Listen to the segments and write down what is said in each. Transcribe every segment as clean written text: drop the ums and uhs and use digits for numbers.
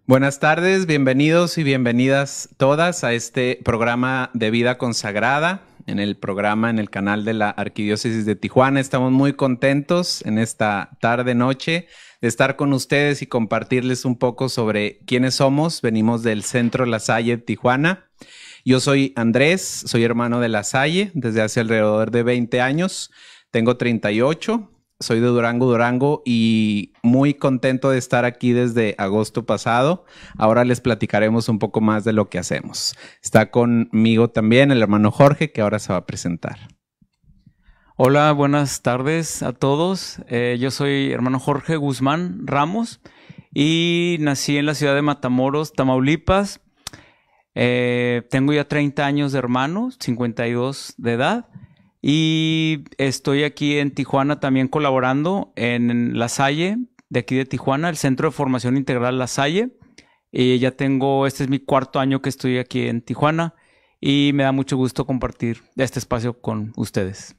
Buenas tardes, bienvenidos y bienvenidas todas a este programa de Vida Consagrada, en el canal de la Arquidiócesis de Tijuana. Estamos muy contentos en esta tarde-noche de estar con ustedes y compartirles un poco sobre quiénes somos. Venimos del Centro La Salle, Tijuana. Yo soy Andrés, soy hermano de La Salle desde hace alrededor de 20 años. Tengo 38. Soy de Durango y muy contento de estar aquí desde agosto pasado. Ahora les platicaremos un poco más de lo que hacemos. Está conmigo también el hermano Jorge, que ahora se va a presentar. Hola, buenas tardes a todos. Yo soy hermano Jorge Guzmán Ramos y nací en la ciudad de Matamoros, Tamaulipas. Tengo ya 30 años de hermano, 52 de edad. Y estoy aquí en Tijuana también colaborando en La Salle, de aquí de Tijuana, el Centro de Formación Integral La Salle. Y ya este es mi cuarto año que estoy aquí en Tijuana y me da mucho gusto compartir este espacio con ustedes.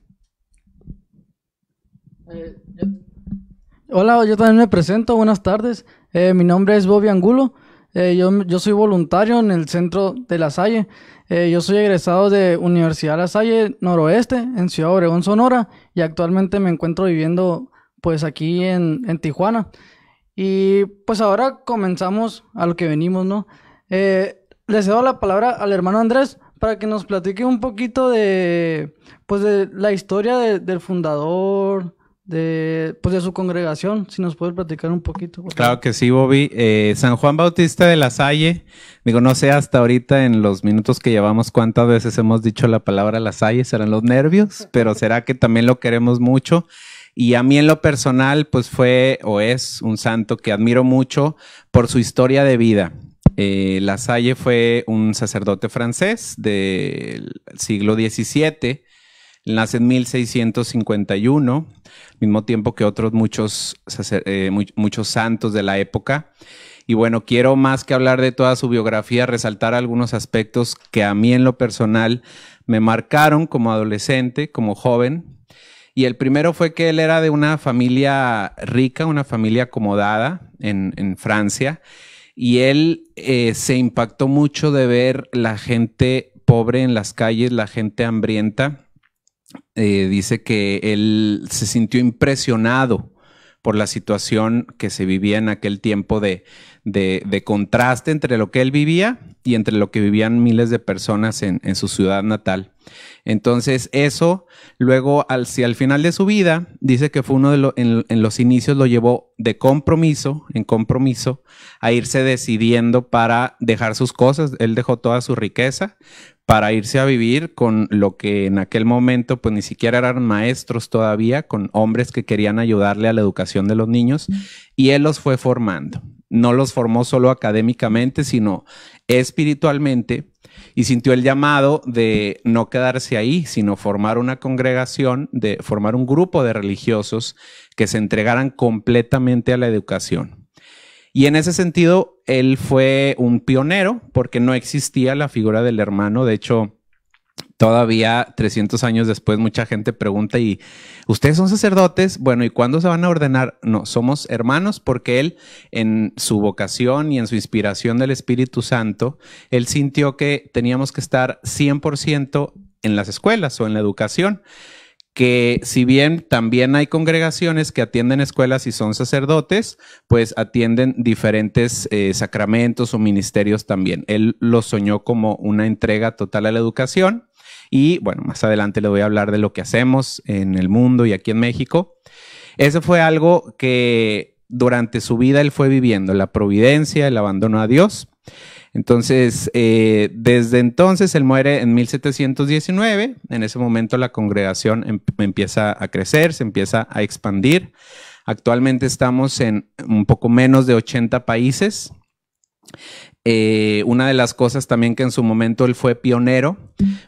Hola, yo también me presento, buenas tardes. Mi nombre es Bobby Angulo. Yo soy voluntario en el Centro de La Salle. Yo soy egresado de Universidad La Salle Noroeste en Ciudad Obregón, Sonora, y actualmente me encuentro viviendo pues aquí en Tijuana. Y pues ahora comenzamos a lo que venimos, ¿no? Le cedo la palabra al hermano Andrés para que nos platique un poquito de la historia del fundador, de su congregación, si nos puedes platicar un poquito. Claro que sí, Bobby. San Juan Bautista de La Salle, digo, no sé hasta ahorita en los minutos que llevamos cuántas veces hemos dicho la palabra La Salle, serán los nervios, pero será que también lo queremos mucho. Y a mí en lo personal, pues fue o es un santo que admiro mucho por su historia de vida. La Salle fue un sacerdote francés del siglo XVII, nace en 1651, mismo tiempo que otros muchos santos de la época. Y bueno, quiero más que hablar de toda su biografía, resaltar algunos aspectos que a mí en lo personal me marcaron como adolescente, como joven. Y el primero fue que él era de una familia rica, una familia acomodada en Francia. Y él se impactó mucho de ver la gente pobre en las calles, la gente hambrienta. Dice que él se sintió impresionado por la situación que se vivía en aquel tiempo de contraste entre lo que él vivía y entre lo que vivían miles de personas en su ciudad natal. Entonces eso, luego al final de su vida, dice que fue en los inicios lo llevó de compromiso en compromiso a irse decidiendo para dejar sus cosas. Él dejó toda su riqueza para irse a vivir con lo que en aquel momento pues ni siquiera eran maestros todavía, con hombres que querían ayudarle a la educación de los niños, y él los fue formando. No los formó solo académicamente, sino espiritualmente, y sintió el llamado de no quedarse ahí, sino formar una congregación, de formar un grupo de religiosos que se entregaran completamente a la educación. Y en ese sentido, él fue un pionero porque no existía la figura del hermano. De hecho, todavía 300 años después, mucha gente pregunta, ¿y ustedes son sacerdotes? Bueno, ¿y cuándo se van a ordenar? No, somos hermanos porque él, en su vocación y en su inspiración del Espíritu Santo, él sintió que teníamos que estar 100% en las escuelas o en la educación. Que si bien también hay congregaciones que atienden escuelas y son sacerdotes, pues atienden diferentes sacramentos o ministerios también. Él lo soñó como una entrega total a la educación y bueno, más adelante le voy a hablar de lo que hacemos en el mundo y aquí en México. Eso fue algo que durante su vida él fue viviendo, la providencia, el abandono a Dios. Entonces, desde entonces él muere en 1719. En ese momento la congregación empieza a crecer, se empieza a expandir. Actualmente estamos en un poco menos de 80 países. Una de las cosas también que en su momento él fue pionero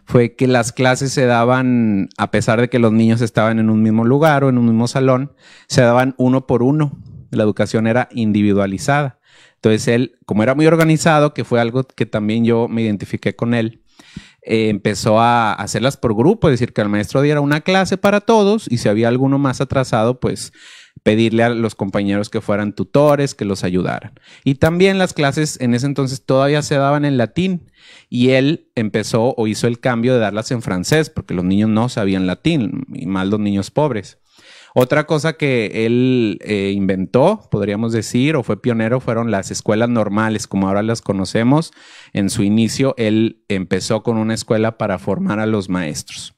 fue que las clases se daban, a pesar de que los niños estaban en un mismo lugar o en un mismo salón, se daban uno por uno. La educación era individualizada. Entonces él, como era muy organizado, que fue algo que también yo me identifiqué con él, empezó a hacerlas por grupo, es decir, que el maestro diera una clase para todos y si había alguno más atrasado, pues pedirle a los compañeros que fueran tutores, que los ayudaran. Y también las clases en ese entonces todavía se daban en latín y él empezó o hizo el cambio de darlas en francés porque los niños no sabían latín, y más los niños pobres. Otra cosa que él inventó, podríamos decir, o fue pionero, fueron las escuelas normales, como ahora las conocemos. En su inicio, él empezó con una escuela para formar a los maestros.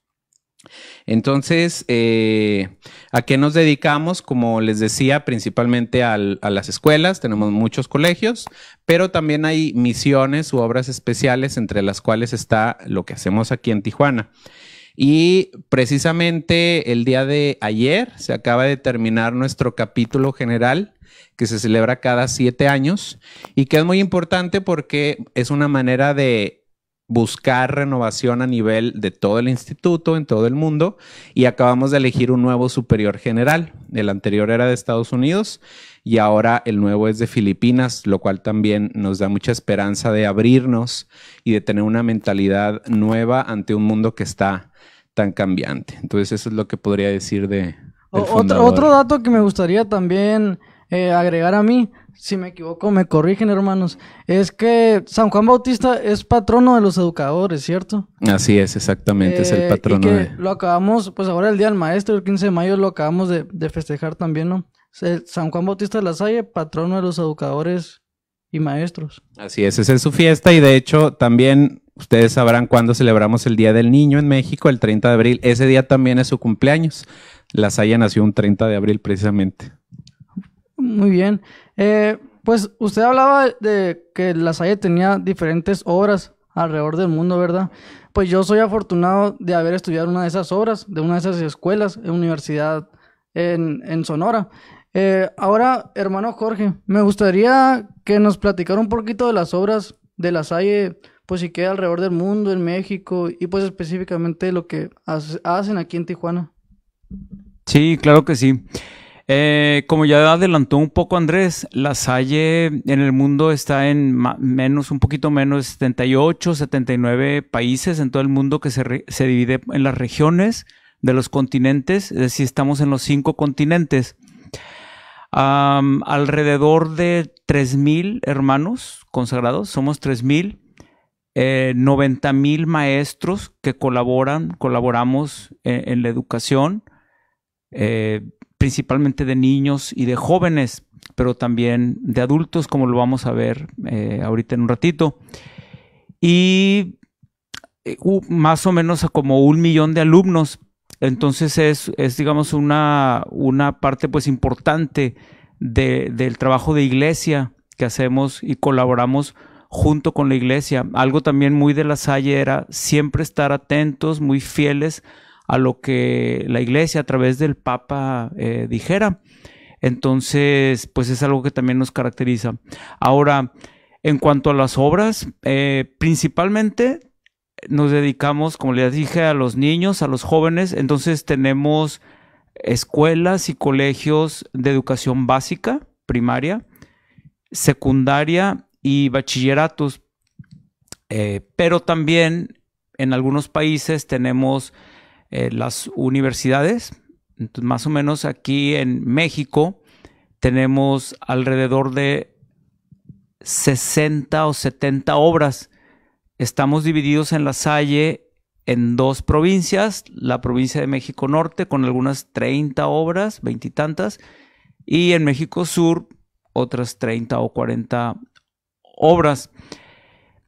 Entonces, ¿a qué nos dedicamos? Como les decía, principalmente a las escuelas. Tenemos muchos colegios, pero también hay misiones u obras especiales, entre las cuales está lo que hacemos aquí en Tijuana. Y precisamente el día de ayer se acaba de terminar nuestro capítulo general, que se celebra cada 7 años y que es muy importante porque es una manera de buscar renovación a nivel de todo el instituto, en todo el mundo, y acabamos de elegir un nuevo superior general. El anterior era de Estados Unidos y ahora el nuevo es de Filipinas, lo cual también nos da mucha esperanza de abrirnos y de tener una mentalidad nueva ante un mundo que está tan cambiante. Entonces eso es lo que podría decir del fundador. Otro dato que me gustaría también agregar a mí, si me equivoco me corrigen hermanos, es que San Juan Bautista es patrono de los educadores, ¿cierto? Así es, exactamente, es el patrono. Y que lo acabamos, pues ahora el Día del Maestro, el 15 de mayo lo acabamos de festejar también, ¿no? San Juan Bautista de la Salle, patrono de los educadores y maestros. Así es, esa es su fiesta y de hecho también ustedes sabrán cuándo celebramos el Día del Niño en México, el 30 de abril. Ese día también es su cumpleaños. La Salle nació un 30 de abril precisamente. Muy bien. Pues usted hablaba de que La Salle tenía diferentes obras alrededor del mundo, ¿verdad? Pues yo soy afortunado de haber estudiado una de esas obras, de una de esas escuelas, en universidad en Sonora. Ahora, hermano Jorge, me gustaría que nos platicara un poquito de las obras de La Salle, pues si queda alrededor del mundo, en México, y pues específicamente lo que hacen aquí en Tijuana. Sí, claro que sí. Como ya adelantó un poco Andrés, La Salle en el mundo está en un poquito menos de 78, 79 países en todo el mundo, que se divide en las regiones de los continentes, es decir, estamos en los 5 continentes. Alrededor de 3,000 hermanos consagrados, somos 3,000, 90,000 maestros que colaboramos en la educación, principalmente de niños y de jóvenes, pero también de adultos, como lo vamos a ver ahorita en un ratito. Y más o menos a como 1 millón de alumnos. Entonces es digamos, una parte pues importante del trabajo de iglesia que hacemos y colaboramos junto con la iglesia. Algo también muy de La Salle era siempre estar atentos, muy fieles a lo que la iglesia a través del Papa dijera. Entonces, pues es algo que también nos caracteriza. Ahora, en cuanto a las obras, principalmente nos dedicamos, como les dije, a los niños, a los jóvenes. Entonces tenemos escuelas y colegios de educación básica, primaria, secundaria y bachilleratos. Pero también en algunos países tenemos las universidades. Entonces, más o menos aquí en México tenemos alrededor de 60 o 70 obras. Estamos divididos en La Salle en 2 provincias, la provincia de México Norte con algunas 30 obras, 20 y tantas, y en México Sur otras 30 o 40 obras.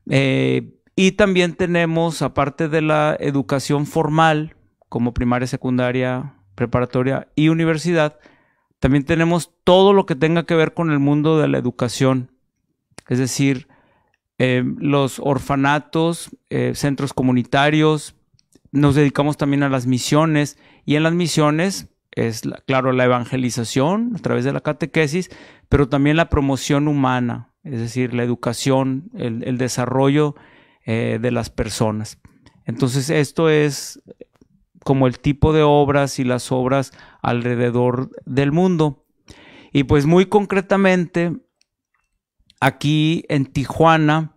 Y también tenemos, aparte de la educación formal, como primaria, secundaria, preparatoria y universidad, también tenemos todo lo que tenga que ver con el mundo de la educación, es decir, los orfanatos, centros comunitarios. Nos dedicamos también a las misiones, y en las misiones es, claro, la evangelización a través de la catequesis, pero también la promoción humana, es decir, la educación, el desarrollo de las personas. Entonces esto es como el tipo de obras y las obras alrededor del mundo. Y pues muy concretamente, aquí en Tijuana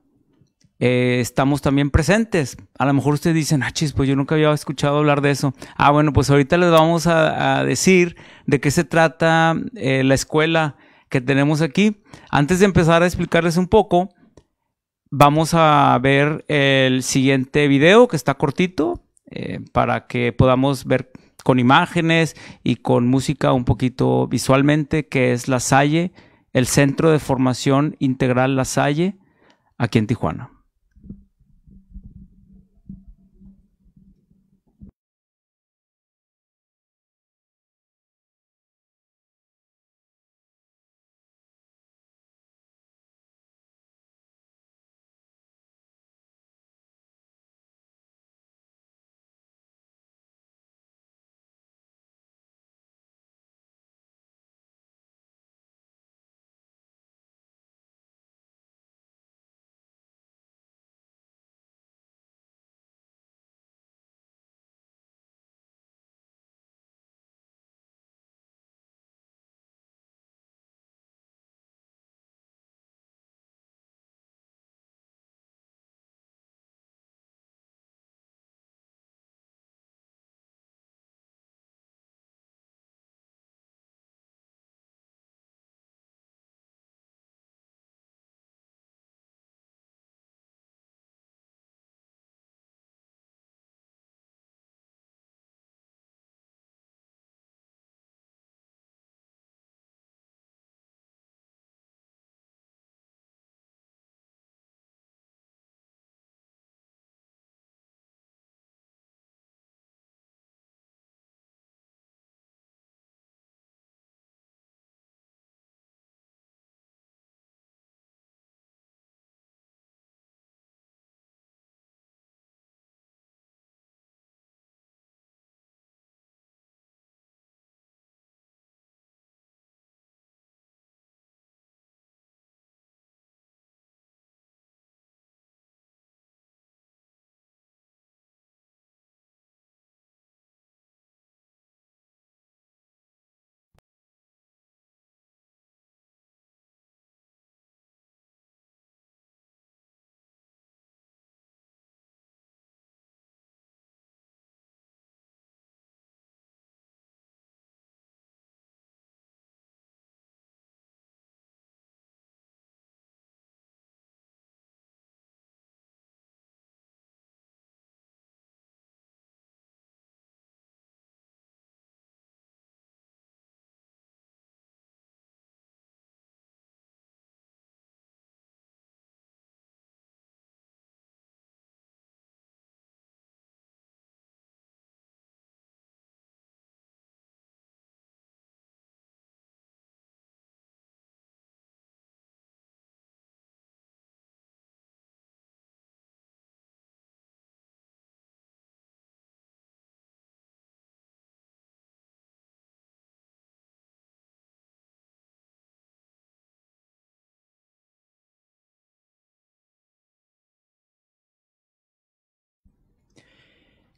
estamos también presentes. A lo mejor ustedes dicen, chis, pues yo nunca había escuchado hablar de eso. Bueno, pues ahorita les vamos a decir de qué se trata la escuela que tenemos aquí. Antes de empezar a explicarles un poco, vamos a ver el siguiente video que está cortito para que podamos ver con imágenes y con música un poquito visualmente, que es La Salle, el Centro de Formación Integral La Salle, aquí en Tijuana.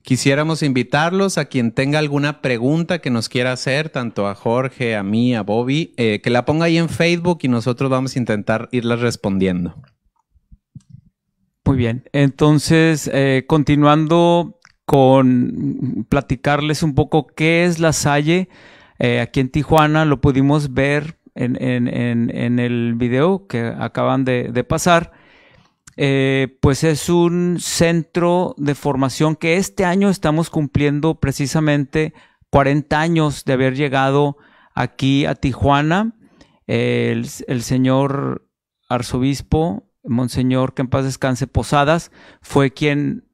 Quisiéramos invitarlos a quien tenga alguna pregunta que nos quiera hacer, tanto a Jorge, a mí, a Bobby, que la ponga ahí en Facebook y nosotros vamos a intentar irlas respondiendo. Muy bien, entonces continuando con platicarles un poco qué es La Salle, aquí en Tijuana lo pudimos ver en el video que acaban de pasar. Pues es un centro de formación que este año estamos cumpliendo precisamente 40 años de haber llegado aquí a Tijuana. El señor arzobispo, Monseñor, que en paz descanse, Posadas, fue quien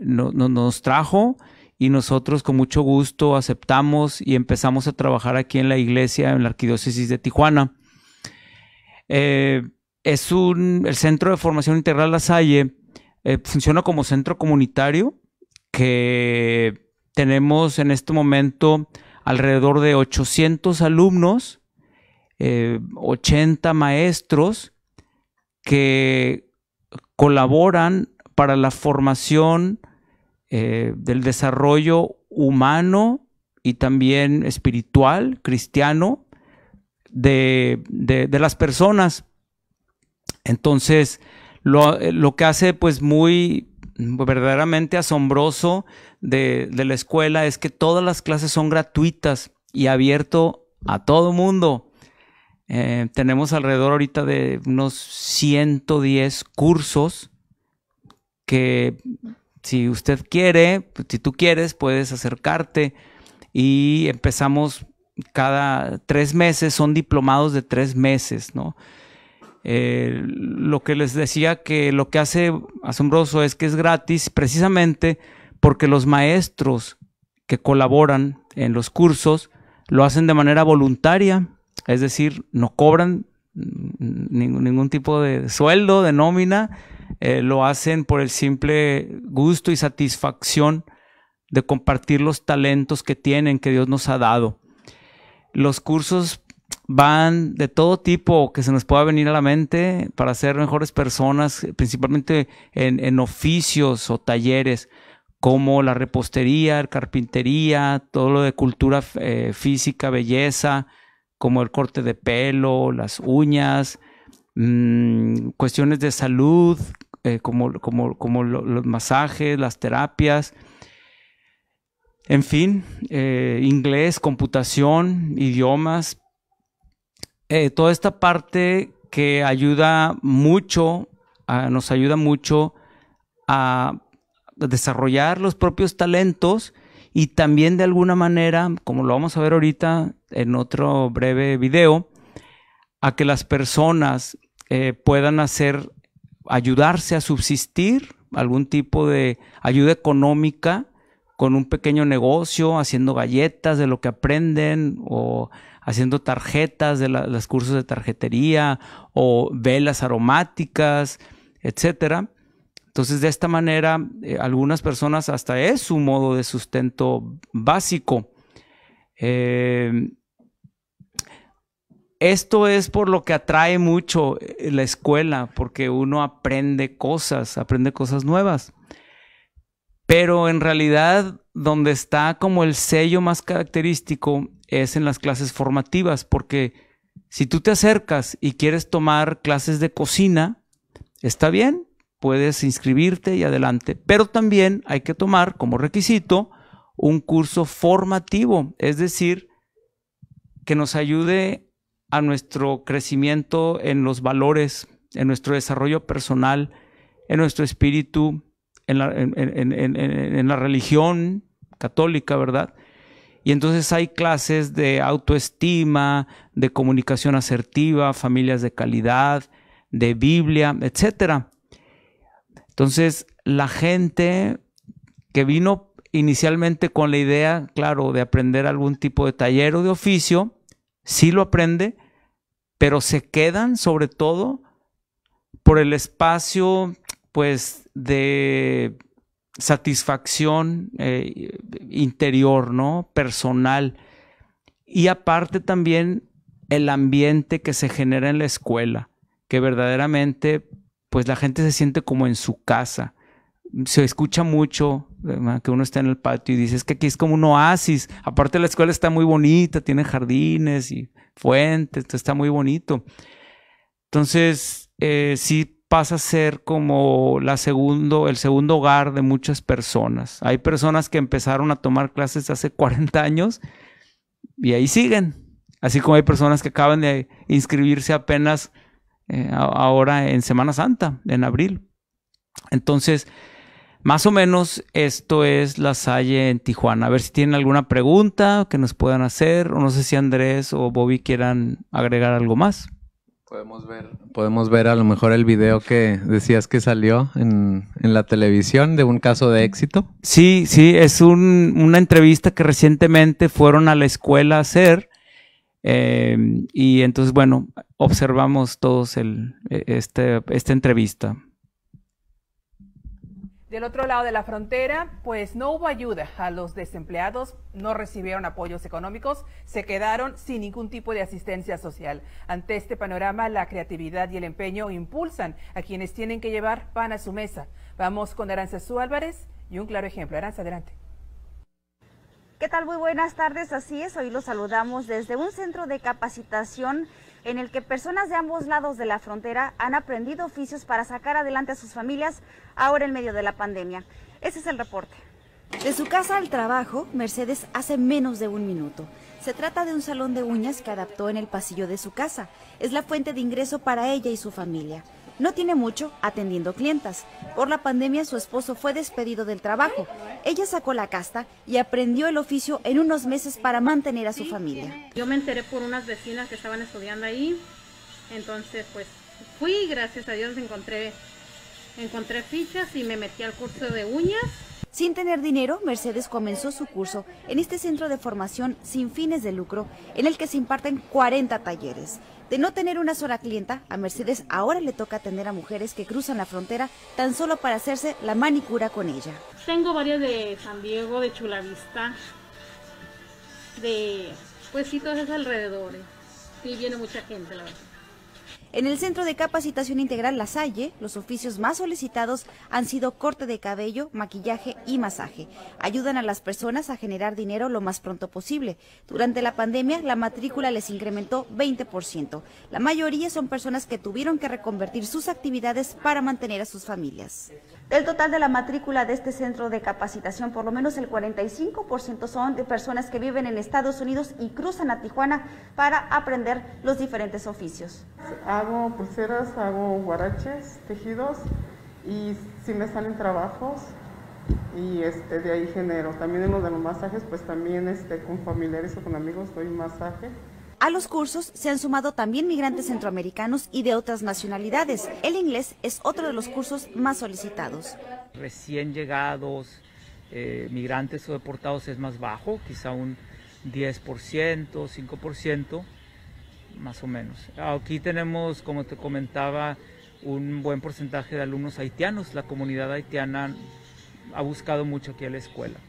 nos trajo y nosotros con mucho gusto aceptamos y empezamos a trabajar aquí en la iglesia, en la Arquidiócesis de Tijuana. El Centro de Formación Integral La Salle funciona como centro comunitario que tenemos en este momento alrededor de 800 alumnos, 80 maestros que colaboran para la formación del desarrollo humano y también espiritual, cristiano, de las personas. Entonces, Lo que hace pues muy verdaderamente asombroso de la escuela es que todas las clases son gratuitas y abierto a todo mundo. Tenemos alrededor ahorita de unos 110 cursos que si usted quiere, si tú quieres, puedes acercarte, y empezamos cada 3 meses, son diplomados de 3 meses, ¿no? Lo que les decía, que lo que hace asombroso es que es gratis precisamente porque los maestros que colaboran en los cursos lo hacen de manera voluntaria, es decir, no cobran ningún tipo de sueldo, de nómina, lo hacen por el simple gusto y satisfacción de compartir los talentos que tienen, que Dios nos ha dado. Los cursos van de todo tipo que se nos pueda venir a la mente para ser mejores personas, principalmente en oficios o talleres como la repostería, la carpintería, todo lo de cultura física, belleza, como el corte de pelo, las uñas, cuestiones de salud, como los masajes, las terapias, en fin, inglés, computación, idiomas, toda esta parte que ayuda mucho, nos ayuda mucho a desarrollar los propios talentos, y también de alguna manera, como lo vamos a ver ahorita en otro breve video, a que las personas puedan ayudarse a subsistir, algún tipo de ayuda económica con un pequeño negocio, haciendo galletas de lo que aprenden, o haciendo tarjetas de los cursos de tarjetería, o velas aromáticas, etcétera. Entonces, de esta manera, algunas personas hasta es su modo de sustento básico. Esto es por lo que atrae mucho la escuela, porque uno aprende cosas nuevas. Pero en realidad, donde está como el sello más característico es en las clases formativas, porque si tú te acercas y quieres tomar clases de cocina, está bien, puedes inscribirte y adelante, pero también hay que tomar como requisito un curso formativo, es decir, que nos ayude a nuestro crecimiento en los valores, en nuestro desarrollo personal, en nuestro espíritu, en la religión católica, ¿verdad? Y entonces hay clases de autoestima, de comunicación asertiva, familias de calidad, de Biblia, etcétera. Entonces, la gente que vino inicialmente con la idea, claro, de aprender algún tipo de taller o de oficio, sí lo aprende, pero se quedan sobre todo por el espacio, pues, de satisfacción interior, ¿no? Personal. Y aparte también el ambiente que se genera en la escuela, que verdaderamente, pues, la gente se siente como en su casa. Se escucha mucho que uno está en el patio y dice, es que aquí es como un oasis. Aparte, la escuela está muy bonita, tiene jardines y fuentes, está muy bonito. Entonces, sí pasa a ser como el segundo hogar de muchas personas. Hay personas que empezaron a tomar clases hace 40 años y ahí siguen. Así como hay personas que acaban de inscribirse apenas ahora en Semana Santa, en abril. Entonces, más o menos esto es La Salle en Tijuana. A ver si tienen alguna pregunta que nos puedan hacer, o no sé si Andrés o Bobby quieran agregar algo más. Podemos ver a lo mejor el video que decías que salió en la televisión de un caso de éxito. Sí, es una entrevista que recientemente fueron a la escuela a hacer, y entonces, bueno, observamos todos esta entrevista. Del otro lado de la frontera, pues no hubo ayuda a los desempleados, no recibieron apoyos económicos, se quedaron sin ningún tipo de asistencia social. Ante este panorama, la creatividad y el empeño impulsan a quienes tienen que llevar pan a su mesa. Vamos con Aranzazú Álvarez y un claro ejemplo. Aranza, adelante. ¿Qué tal? Muy buenas tardes, así es, hoy los saludamos desde un centro de capacitación en el que personas de ambos lados de la frontera han aprendido oficios para sacar adelante a sus familias ahora en medio de la pandemia. Ese es el reporte. De su casa al trabajo, Mercedes hace menos de un minuto. Se trata de un salón de uñas que adaptó en el pasillo de su casa. Es la fuente de ingreso para ella y su familia. No tiene mucho atendiendo clientas. Por la pandemia su esposo fue despedido del trabajo. Ella sacó la casta y aprendió el oficio en unos meses para mantener a su familia. Yo me enteré por unas vecinas que estaban estudiando ahí. Entonces pues fui, gracias a Dios encontré fichas y me metí al curso de uñas. Sin tener dinero, Mercedes comenzó su curso en este centro de formación sin fines de lucro, en el que se imparten 40 talleres. De no tener una sola clienta, a Mercedes ahora le toca atender a mujeres que cruzan la frontera tan solo para hacerse la manicura con ella. Tengo varias de San Diego, de Chulavista, de pues sí, todos esos alrededores. Sí, viene mucha gente, la verdad. En el Centro de Capacitación Integral La Salle, los oficios más solicitados han sido corte de cabello, maquillaje y masaje. Ayudan a las personas a generar dinero lo más pronto posible. Durante la pandemia, la matrícula les incrementó 20%. La mayoría son personas que tuvieron que reconvertir sus actividades para mantener a sus familias. Del total de la matrícula de este centro de capacitación, por lo menos el 45% son de personas que viven en Estados Unidos y cruzan a Tijuana para aprender los diferentes oficios. Hago pulseras, hago guaraches, tejidos y si me salen trabajos y de ahí genero. También en lo de los masajes, pues también con familiares o con amigos doy masaje. A los cursos se han sumado también migrantes centroamericanos y de otras nacionalidades. El inglés es otro de los cursos más solicitados. Recién llegados, migrantes o deportados es más bajo, quizá un 10%, 5%, más o menos. Aquí tenemos, como te comentaba, un buen porcentaje de alumnos haitianos. La comunidad haitiana ha buscado mucho aquí a la escuela.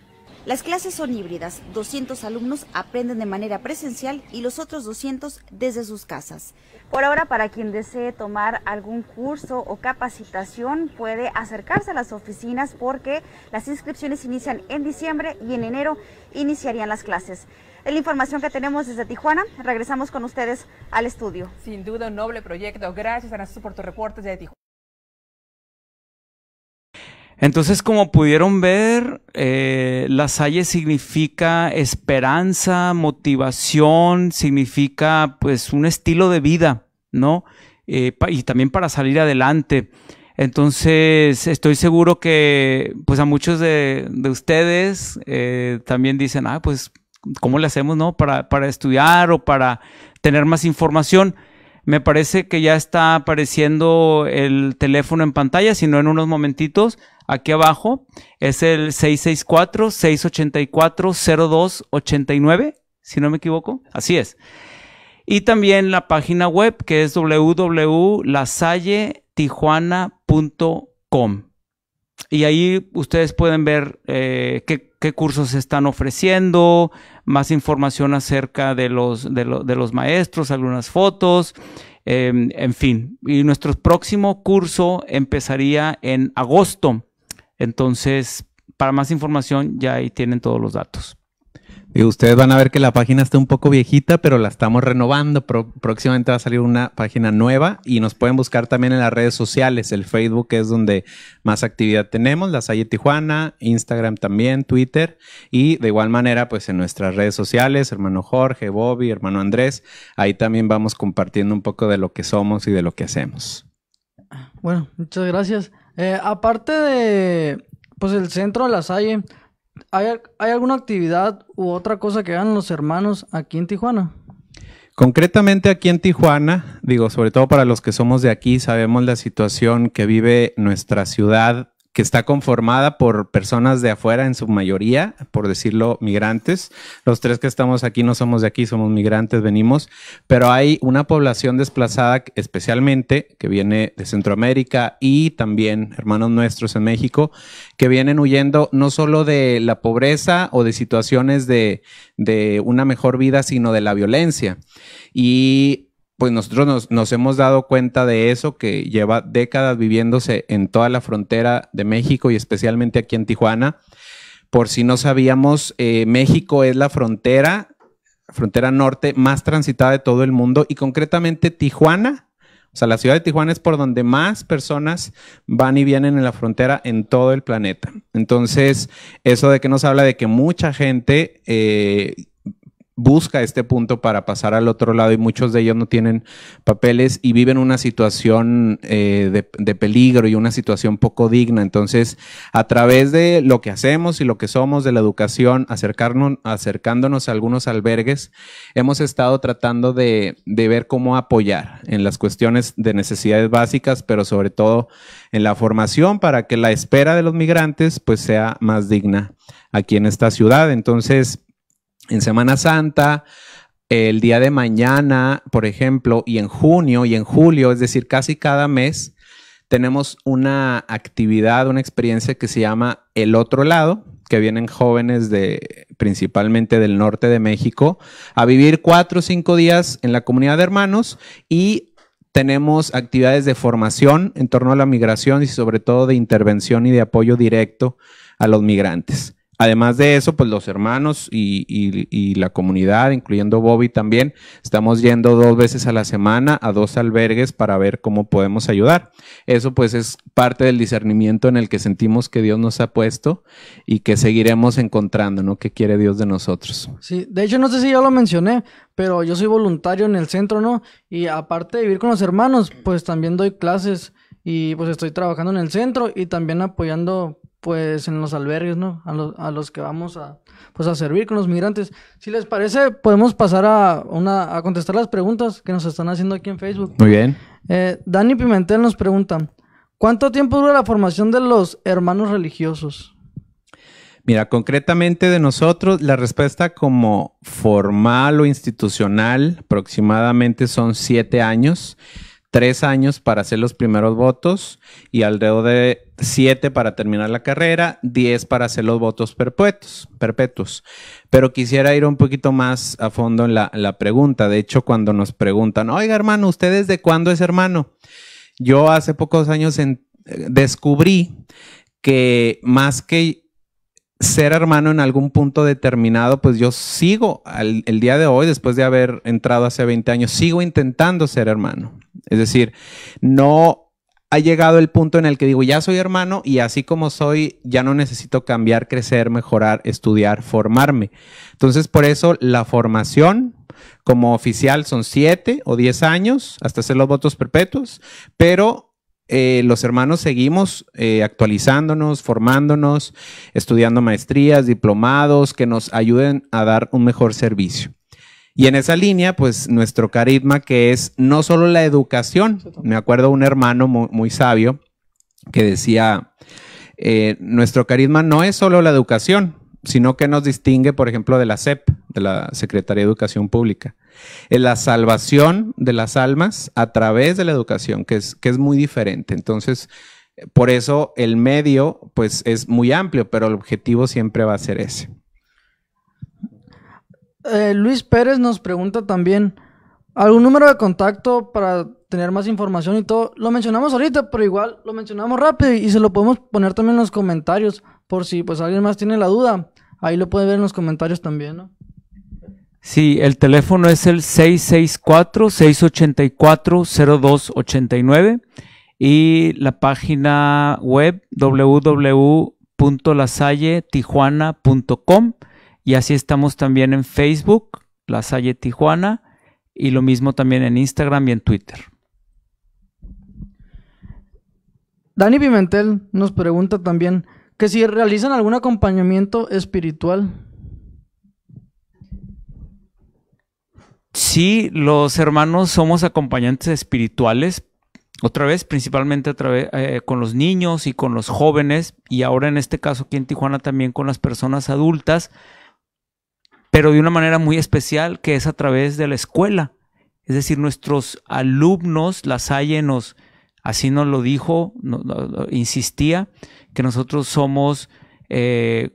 Las clases son híbridas, 200 alumnos aprenden de manera presencial y los otros 200 desde sus casas. Por ahora, para quien desee tomar algún curso o capacitación, puede acercarse a las oficinas porque las inscripciones inician en diciembre y en enero iniciarían las clases. Es la información que tenemos desde Tijuana. Regresamos con ustedes al estudio. Sin duda un noble proyecto. Gracias, Ana, por tus reportes desde Tijuana. Entonces, como pudieron ver, La Salle significa esperanza, motivación, significa pues un estilo de vida, ¿no? Y también para salir adelante. Entonces, estoy seguro que pues a muchos de ustedes también dicen, pues, ¿cómo le hacemos, no? Para estudiar o para tener más información. Me parece que ya está apareciendo el teléfono en pantalla, si no en unos momentitos. Aquí abajo es el 664-684-0289, si no me equivoco. Así es. Y también la página web que es www.lasalletijuana.com. Y ahí ustedes pueden ver qué cursos se están ofreciendo, más información acerca de los maestros, algunas fotos, en fin. Y nuestro próximo curso empezaría en agosto. Entonces, para más información, ya ahí tienen todos los datos. Y ustedes van a ver que la página está un poco viejita, pero la estamos renovando. Próximamente va a salir una página nueva y nos pueden buscar también en las redes sociales. El Facebook es donde más actividad tenemos, La Salle Tijuana, Instagram también, Twitter y de igual manera pues en nuestras redes sociales, hermano Jorge, Bobby, hermano Andrés, ahí también vamos compartiendo un poco de lo que somos y de lo que hacemos. Bueno, muchas gracias. Aparte de pues el centro de La Salle, ¿hay alguna actividad u otra cosa que hagan los hermanos aquí en Tijuana? Concretamente aquí en Tijuana, digo, sobre todo para los que somos de aquí, sabemos la situación que vive nuestra ciudad, que está conformada por personas de afuera en su mayoría, por decirlo, migrantes. Los tres que estamos aquí no somos de aquí, somos migrantes, venimos, pero hay una población desplazada especialmente que viene de Centroamérica y también hermanos nuestros en México que vienen huyendo no solo de la pobreza o de situaciones de una mejor vida, sino de la violencia. Y pues nosotros nos hemos dado cuenta de eso, que lleva décadas viviéndose en toda la frontera de México y especialmente aquí en Tijuana. Por si no sabíamos, México es la frontera norte más transitada de todo el mundo y concretamente Tijuana. O sea, la ciudad de Tijuana es por donde más personas van y vienen en la frontera en todo el planeta. Entonces, eso de que nos habla de que mucha gente busca este punto para pasar al otro lado y muchos de ellos no tienen papeles y viven una situación de peligro y una situación poco digna. Entonces, a través de lo que hacemos y lo que somos de la educación, acercándonos a algunos albergues, hemos estado tratando de ver cómo apoyar en las cuestiones de necesidades básicas, pero sobre todo en la formación para que la espera de los migrantes pues sea más digna aquí en esta ciudad. Entonces, en Semana Santa, el día de mañana, por ejemplo, y en junio y en julio, es decir, casi cada mes, tenemos una actividad, una experiencia que se llama El Otro Lado, que vienen jóvenes principalmente del norte de México a vivir 4 o 5 días en la comunidad de hermanos y tenemos actividades de formación en torno a la migración y sobre todo de intervención y de apoyo directo a los migrantes. Además de eso, pues los hermanos y la comunidad, incluyendo Bobby también, estamos yendo 2 veces a la semana a 2 albergues para ver cómo podemos ayudar. Eso pues es parte del discernimiento en el que sentimos que Dios nos ha puesto y que seguiremos encontrando, ¿no? ¿Qué quiere Dios de nosotros? Sí, de hecho no sé si ya lo mencioné, pero yo soy voluntario en el centro, ¿no? Y aparte de vivir con los hermanos, pues también doy clases y pues estoy trabajando en el centro y también apoyando pues en los albergues, ¿no? A los que vamos a servir con los migrantes. Si les parece, podemos pasar a contestar las preguntas que nos están haciendo aquí en Facebook. Muy bien. Dani Pimentel nos pregunta, ¿cuánto tiempo dura la formación de los hermanos religiosos? Mira, concretamente de nosotros, la respuesta como formal o institucional aproximadamente son 7 años. 3 años para hacer los primeros votos y alrededor de 7 para terminar la carrera, 10 para hacer los votos perpetuos. Pero quisiera ir un poquito más a fondo en la pregunta. De hecho, cuando nos preguntan, oiga hermano, ¿usted desde cuándo es hermano? Yo hace pocos años descubrí que más que ser hermano en algún punto determinado, pues yo sigo el día de hoy, después de haber entrado hace 20 años, sigo intentando ser hermano. Es decir, no ha llegado el punto en el que digo, ya soy hermano y así como soy, ya no necesito cambiar, crecer, mejorar, estudiar, formarme. Entonces, por eso la formación como oficial son 7 o 10 años hasta hacer los votos perpetuos, pero los hermanos seguimos actualizándonos, formándonos, estudiando maestrías, diplomados que nos ayuden a dar un mejor servicio. Y en esa línea, pues nuestro carisma que es no solo la educación. Me acuerdo un hermano muy sabio que decía, nuestro carisma no es solo la educación, sino que nos distingue, por ejemplo, de la SEP, de la Secretaría de Educación Pública. Es la salvación de las almas a través de la educación, que es muy diferente. Entonces, por eso el medio, pues, es muy amplio, pero el objetivo siempre va a ser ese. Luis Pérez nos pregunta también, ¿algún número de contacto para tener más información y todo? Lo mencionamos ahorita, pero igual lo mencionamos rápido y se lo podemos poner también en los comentarios, por si pues alguien más tiene la duda. Ahí lo puede ver en los comentarios también, ¿no? Sí, el teléfono es el 664-684-0289 y la página web www.lasalletijuana.com. Y así estamos también en Facebook, La Salle Tijuana, y lo mismo también en Instagram y en Twitter. Dani Pimentel nos pregunta también que si realizan algún acompañamiento espiritual. Sí, los hermanos somos acompañantes espirituales, otra vez, principalmente con los niños y con los jóvenes, y ahora en este caso aquí en Tijuana también con las personas adultas, pero de una manera muy especial que es a través de la escuela. Es decir, nuestros alumnos, La Salle así nos lo dijo, insistía, que nosotros somos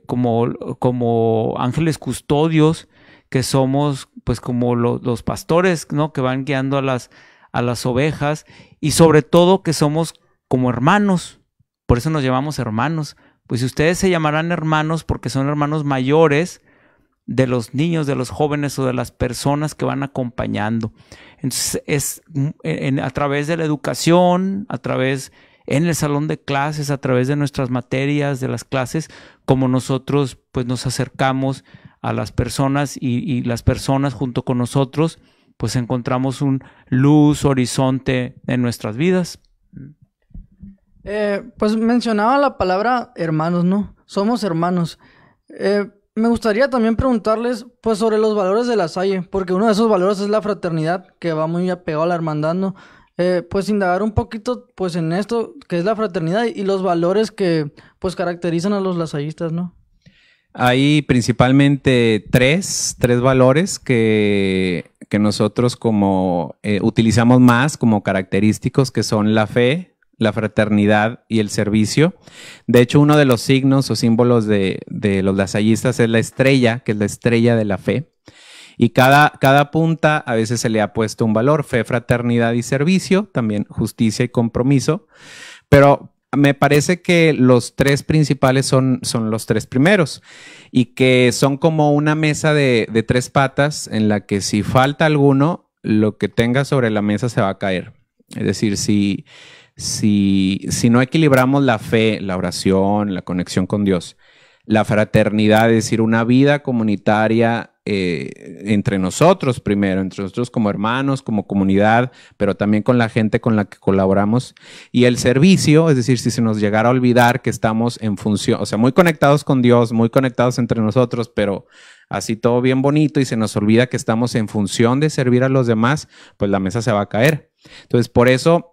como ángeles custodios, que somos pues como los pastores, ¿no? Que van guiando a las ovejas, y sobre todo que somos como hermanos. Por eso nos llamamos hermanos, pues ustedes se llamarán hermanos porque son hermanos mayores de los niños, de los jóvenes o de las personas que van acompañando. Entonces es a través de la educación, a través en el salón de clases, a través de nuestras materias, de las clases, como nosotros pues nos acercamos a las personas y las personas junto con nosotros pues encontramos un luz, horizonte en nuestras vidas. Pues mencionaba la palabra hermanos, ¿no? Somos hermanos. Me gustaría también preguntarles pues sobre los valores de La Salle, porque uno de esos valores es la fraternidad, que va muy apegado a la hermandad, ¿no? Pues indagar un poquito pues en esto que es la fraternidad y los valores que pues caracterizan a los lasallistas, ¿no? Hay principalmente tres valores que nosotros como utilizamos más como característicos, que son la fe, la fraternidad y el servicio. De hecho, uno de los signos o símbolos de los lasallistas es la estrella, que es la estrella de la fe. Y cada punta a veces se le ha puesto un valor: fe, fraternidad y servicio, también justicia y compromiso. Pero me parece que los tres principales son los tres primeros, y que son como una mesa de tres patas en la que si falta alguno, lo que tenga sobre la mesa se va a caer. Es decir, si no equilibramos la fe, la oración, la conexión con Dios, la fraternidad, es decir, una vida comunitaria entre nosotros primero, entre nosotros como hermanos, como comunidad, pero también con la gente con la que colaboramos, y el servicio, es decir, si se nos llegara a olvidar que estamos en función, o sea, muy conectados con Dios, muy conectados entre nosotros, pero así todo bien bonito, y se nos olvida que estamos en función de servir a los demás, pues la mesa se va a caer. Entonces, por eso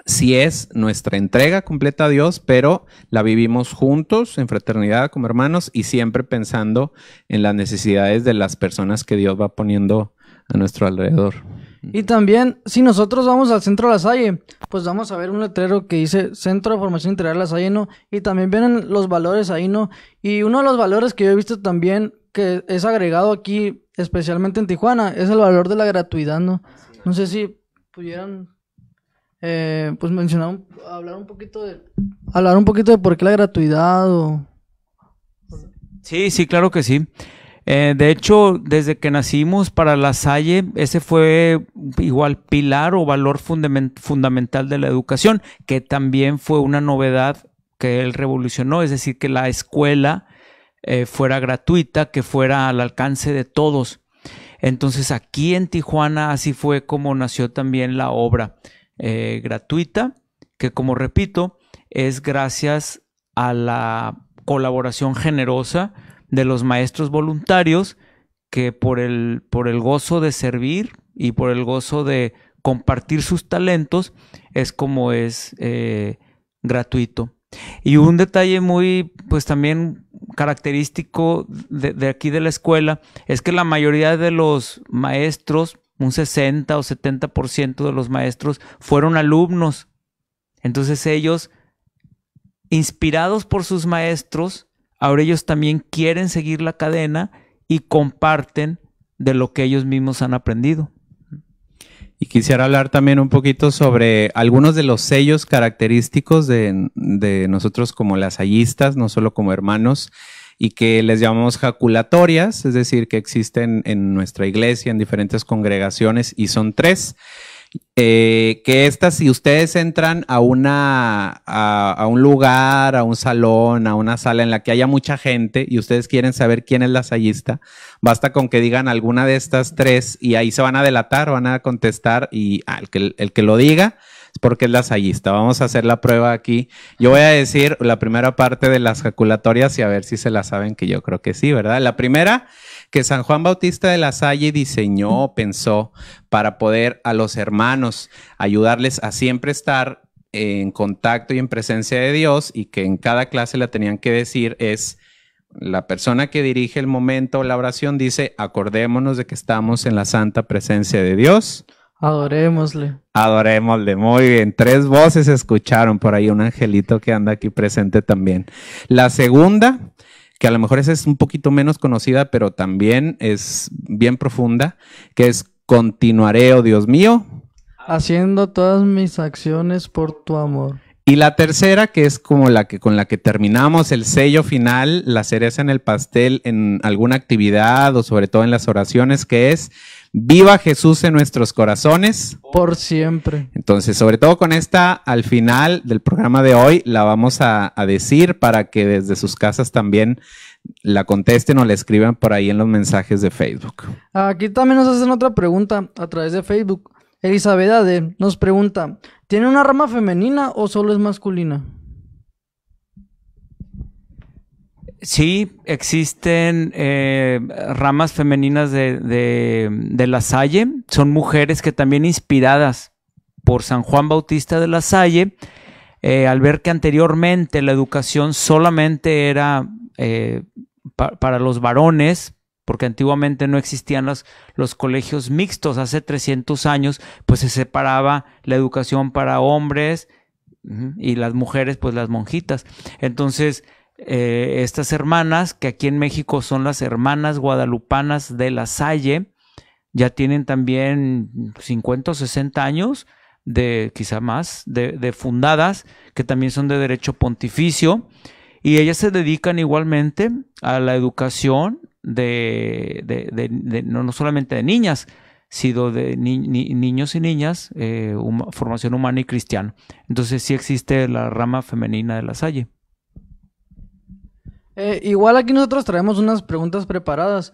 sí es nuestra entrega completa a Dios, pero la vivimos juntos, en fraternidad, como hermanos, y siempre pensando en las necesidades de las personas que Dios va poniendo a nuestro alrededor. Y también, si nosotros vamos al centro de La Salle, pues vamos a ver un letrero que dice Centro de Formación Integral La Salle, ¿no? Y también vienen los valores ahí, ¿no? Y uno de los valores que yo he visto también, que es agregado aquí, especialmente en Tijuana, es el valor de la gratuidad, ¿no? No sé si pudieran... pues mencionar, hablar un poquito de por qué la gratuidad o... Sí, claro que sí. De hecho, desde que nacimos para La Salle, ese fue igual pilar o valor fundamental de la educación, que también fue una novedad que él revolucionó, es decir, que la escuela fuera gratuita, que fuera al alcance de todos. Entonces aquí en Tijuana así fue como nació también la obra. Gratuita, que como repito, es gracias a la colaboración generosa de los maestros voluntarios, que por el gozo de servir y por el gozo de compartir sus talentos es como es gratuito. Y un detalle muy, pues también característico de aquí de la escuela, es que la mayoría de los maestros, un 60 o 70% de los maestros fueron alumnos. Entonces ellos, inspirados por sus maestros, ahora ellos también quieren seguir la cadena y comparten de lo que ellos mismos han aprendido. Y quisiera hablar también un poquito sobre algunos de los sellos característicos de nosotros como lasallistas, no solo como hermanos, y que les llamamos jaculatorias, es decir, que existen en nuestra iglesia, en diferentes congregaciones, y son tres. Que estas, si ustedes entran a un lugar, a un salón, a una sala en la que haya mucha gente y ustedes quieren saber quién es lasallista, basta con que digan alguna de estas tres y ahí se van a delatar, van a contestar, y el que lo diga es porque es lasallista. Vamos a hacer la prueba aquí. Yo voy a decir la primera parte de las jaculatorias y a ver si se la saben, que yo creo que sí, ¿verdad? La primera, que San Juan Bautista de La Salle diseñó, pensó para poder a los hermanos ayudarles a siempre estar en contacto y en presencia de Dios, y que en cada clase la tenían que decir, es la persona que dirige el momento, la oración, dice: acordémonos de que estamos en la santa presencia de Dios. Adorémosle. Adorémosle, muy bien. 3 voces se escucharon por ahí, un angelito que anda aquí presente también. La segunda, que a lo mejor esa es un poquito menos conocida, pero también es bien profunda, que es: continuaré, oh Dios mío, haciendo todas mis acciones por tu amor. Y la tercera, que es como la que con la que terminamos el sello final, la cereza en el pastel en alguna actividad o sobre todo en las oraciones, que es viva Jesús en nuestros corazones. Por siempre. Entonces, sobre todo con esta, al final del programa de hoy, la vamos a decir para que desde sus casas también la contesten o la escriban por ahí en los mensajes de Facebook. Aquí también nos hacen otra pregunta a través de Facebook. Elizabeth Ade nos pregunta, ¿tiene una rama femenina o solo es masculina? Sí, existen ramas femeninas de La Salle. Son mujeres que también inspiradas por San Juan Bautista de La Salle, al ver que anteriormente la educación solamente era para los varones, porque antiguamente no existían los colegios mixtos. Hace 300 años pues se separaba la educación para hombres y las mujeres pues las monjitas. Entonces estas hermanas, que aquí en México son las hermanas guadalupanas de La Salle, ya tienen también 50 o 60 años, quizá más, de fundadas, que también son de derecho pontificio, y ellas se dedican igualmente a la educación no solamente de niñas, sino de niños y niñas, formación humana y cristiana. Entonces sí existe la rama femenina de La Salle. Igual aquí nosotros traemos unas preguntas preparadas,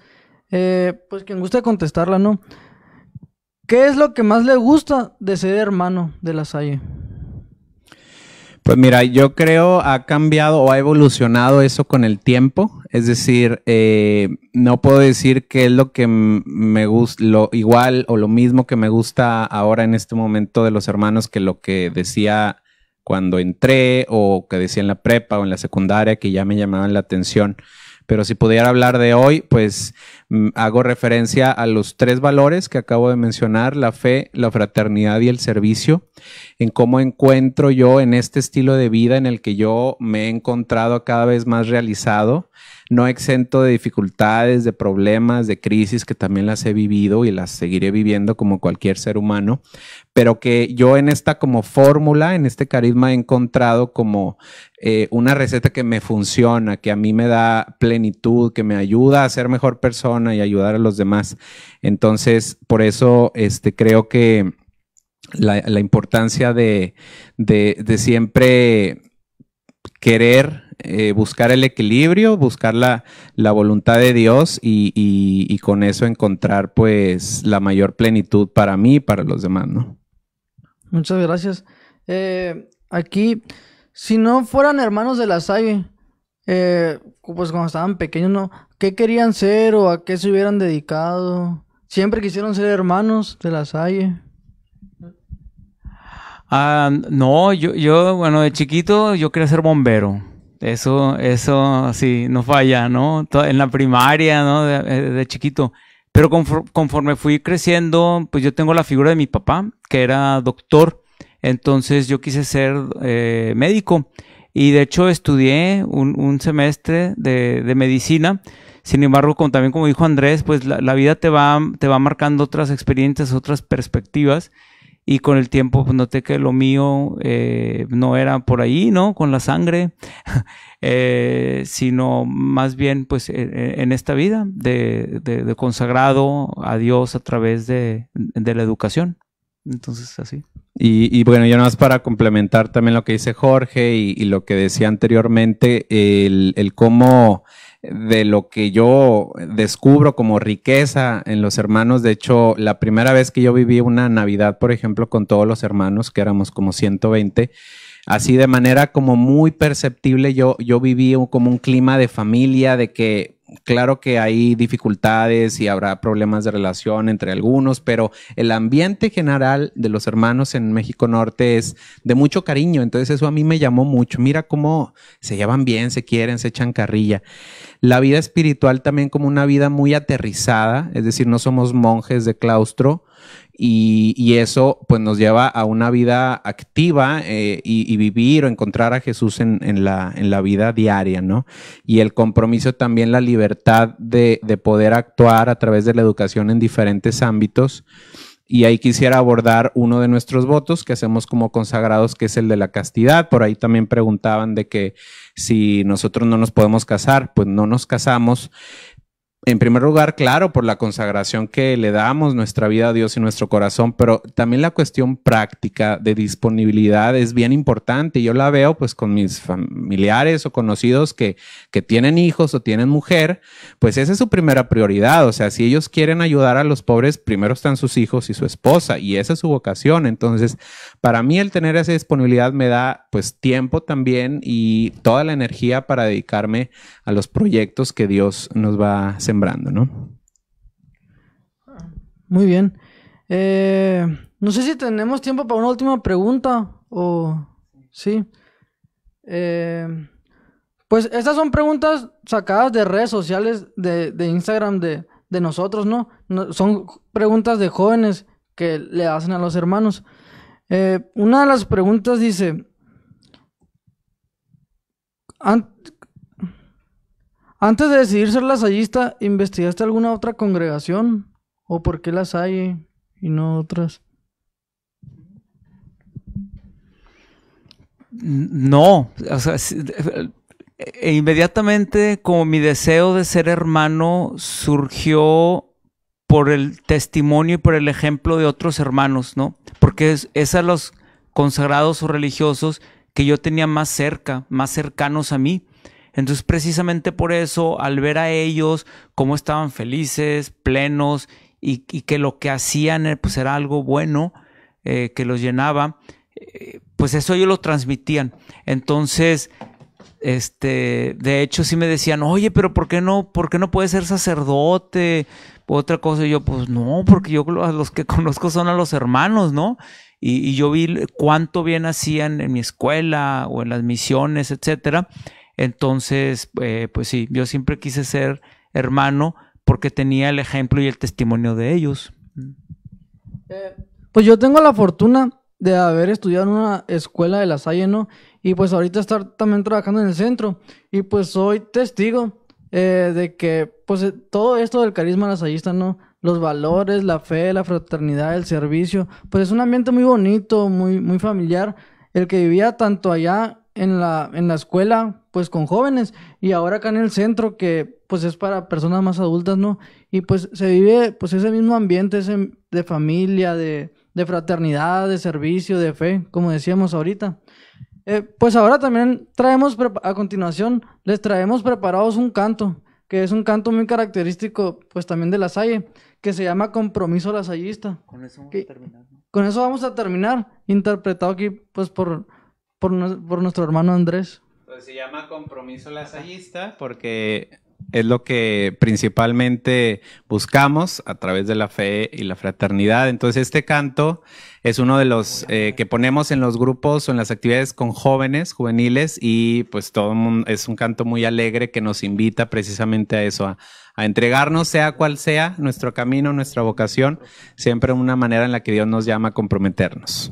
pues quien guste contestarla, ¿no? ¿Qué es lo que más le gusta de ser hermano de La Salle? Pues mira, yo creo ha cambiado o ha evolucionado eso con el tiempo. Es decir, no puedo decir qué es lo que me gusta, lo igual o lo mismo que me gusta ahora en este momento de los hermanos que lo que decía cuando entré o que decía en la prepa o en la secundaria, que ya me llamaban la atención. Pero si pudiera hablar de hoy, pues hago referencia a los 3 valores que acabo de mencionar: la fe, la fraternidad y el servicio, en cómo encuentro yo en este estilo de vida en el que yo me he encontrado cada vez más realizado, no exento de dificultades, de problemas, de crisis que también las he vivido y las seguiré viviendo como cualquier ser humano, pero que yo en esta como fórmula, en este carisma he encontrado como una receta que me funciona, que a mí me da plenitud, que me ayuda a ser mejor persona y ayudar a los demás. Entonces, por eso creo que la importancia de siempre querer buscar el equilibrio, buscar la voluntad de Dios y con eso encontrar pues la mayor plenitud para mí y para los demás, ¿no? Muchas gracias. Aquí, si no fueran hermanos de La Salle, pues cuando estaban pequeños, ¿no? ¿Qué querían ser o a qué se hubieran dedicado? ¿Siempre quisieron ser hermanos de La Salle? No, yo, bueno, de chiquito yo quería ser bombero. Eso sí, no falla, ¿no? En la primaria, ¿no? De chiquito. Pero conforme fui creciendo, pues yo tengo la figura de mi papá, que era doctor. Entonces yo quise ser médico. Y de hecho estudié un semestre de medicina. Sin embargo, también como dijo Andrés, pues la vida te va marcando otras experiencias, otras perspectivas. Y con el tiempo pues, noté que lo mío no era por ahí, ¿no? Con la sangre, sino más bien pues en esta vida de consagrado a Dios a través de la educación. Entonces, así. Y bueno, yo nada más para complementar también lo que dice Jorge y lo que decía anteriormente, el cómo de lo que yo descubro como riqueza en los hermanos. De hecho, la primera vez que yo viví una Navidad, por ejemplo, con todos los hermanos, que éramos como 120, así de manera como muy perceptible, yo viví como un clima de familia, de que claro que hay dificultades y habrá problemas de relación entre algunos, pero el ambiente general de los hermanos en México Norte es de mucho cariño. Entonces eso a mí me llamó mucho. Mira cómo se llevan bien, se quieren, se echan carrilla. La vida espiritual también como una vida muy aterrizada, es decir, no somos monjes de claustro. Y eso pues nos lleva a una vida activa y vivir o encontrar a Jesús en la vida diaria, ¿no? Y el compromiso también, la libertad de poder actuar a través de la educación en diferentes ámbitos Y ahí quisiera abordar uno de nuestros votos que hacemos como consagrados, que es el de la castidad. Por ahí también preguntaban de que si nosotros no nos podemos casar, pues no nos casamos. En primer lugar, claro, por la consagración que le damos nuestra vida a Dios y nuestro corazón, pero también la cuestión práctica de disponibilidad es bien importante. Yo la veo pues con mis familiares o conocidos que tienen hijos o tienen mujer, pues esa es su primera prioridad. O sea, si ellos quieren ayudar a los pobres, primero están sus hijos y su esposa, y esa es su vocación. Entonces, para mí el tener esa disponibilidad me da pues tiempo también y toda la energía para dedicarme a los proyectos que Dios nos va sembrando, ¿no? Muy bien. No sé si tenemos tiempo para una última pregunta o... Sí. Pues estas son preguntas sacadas de redes sociales de Instagram de nosotros, ¿no? Son preguntas de jóvenes que le hacen a los hermanos. Una de las preguntas dice... Antes de decidir ser lasallista, ¿investigaste alguna otra congregación? ¿O por qué Lasalle y no otras? No, o sea, inmediatamente como mi deseo de ser hermano surgió por el testimonio y por el ejemplo de otros hermanos, ¿no? Porque es a los consagrados o religiosos que yo tenía más cerca, más cercanos a mí. Entonces, precisamente por eso, al ver a ellos cómo estaban felices, plenos, y que lo que hacían pues era algo bueno, que los llenaba, pues eso ellos lo transmitían. Entonces, de hecho sí me decían, oye, pero ¿por qué no puedes ser sacerdote? Otra cosa, y yo, pues no, porque yo a los que conozco son a los hermanos, ¿no? Y yo vi cuánto bien hacían en mi escuela o en las misiones, etcétera. Entonces, pues sí, yo siempre quise ser hermano porque tenía el ejemplo y el testimonio de ellos. Pues yo tengo la fortuna de haber estudiado en una escuela de Lasalle, ¿no? Y pues ahorita estar también trabajando en el centro. Y pues soy testigo de que pues todo esto del carisma lasallista, ¿no? Los valores, la fe, la fraternidad, el servicio, pues es un ambiente muy bonito, muy familiar, el que vivía tanto allá en la escuela, pues con jóvenes, y ahora acá en el centro, que pues es para personas más adultas, ¿no? Y pues se vive pues ese mismo ambiente de familia, de fraternidad, de servicio, de fe, como decíamos ahorita. Pues ahora también a continuación, les traemos preparados un canto, que es un canto muy característico, pues también de Lasalle, que se llama Compromiso Lasallista. Con eso vamos a terminar, ¿no? Con eso vamos a terminar, interpretado aquí pues por nuestro hermano Andrés. Pues se llama Compromiso Lasallista porque es lo que principalmente buscamos a través de la fe y la fraternidad. Entonces este canto es uno de los que ponemos en los grupos o en las actividades con jóvenes, juveniles, y pues todo el mundo, es un canto muy alegre que nos invita precisamente a eso, a entregarnos, sea cual sea nuestro camino, nuestra vocación, siempre una manera en la que Dios nos llama a comprometernos.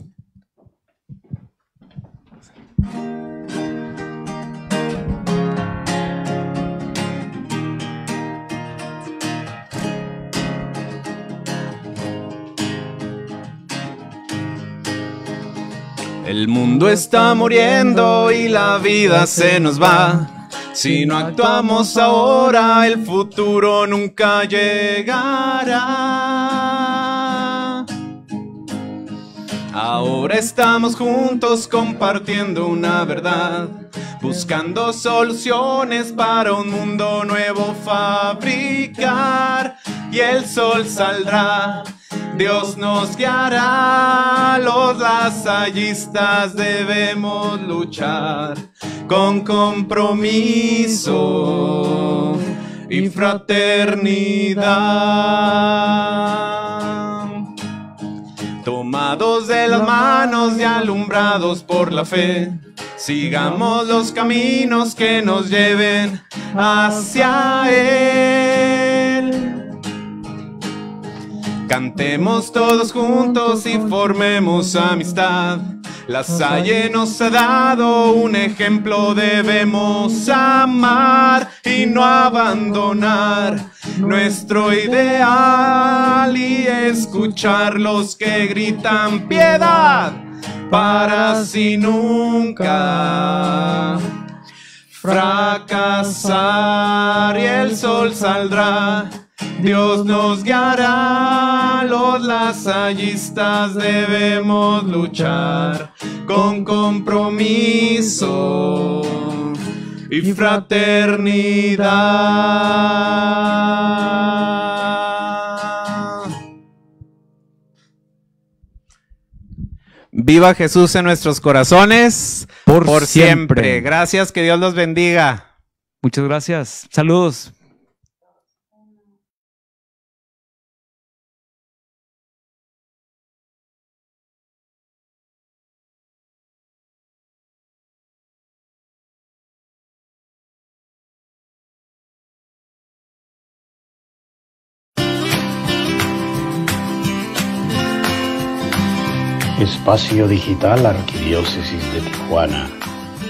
El mundo está muriendo y la vida se nos va. Si no actuamos ahora, el futuro nunca llegará. Ahora estamos juntos compartiendo una verdad, buscando soluciones para un mundo nuevo fabricar. Y el sol saldrá, Dios nos guiará, los lasallistas debemos luchar con compromiso y fraternidad. Tomados de las manos y alumbrados por la fe, sigamos los caminos que nos lleven hacia Él. Cantemos todos juntos y formemos amistad, La Salle nos ha dado un ejemplo, debemos amar y no abandonar nuestro ideal y escuchar los que gritan piedad para así nunca fracasar, y el sol saldrá, Dios nos guiará, los lasallistas debemos luchar con compromiso y fraternidad. Viva Jesús en nuestros corazones por siempre. Gracias, que Dios los bendiga. Muchas gracias. Saludos. Espacio Digital Arquidiócesis de Tijuana,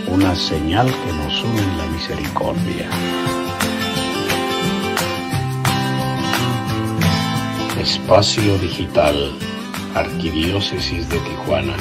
una señal que nos une en la misericordia. Espacio Digital Arquidiócesis de Tijuana.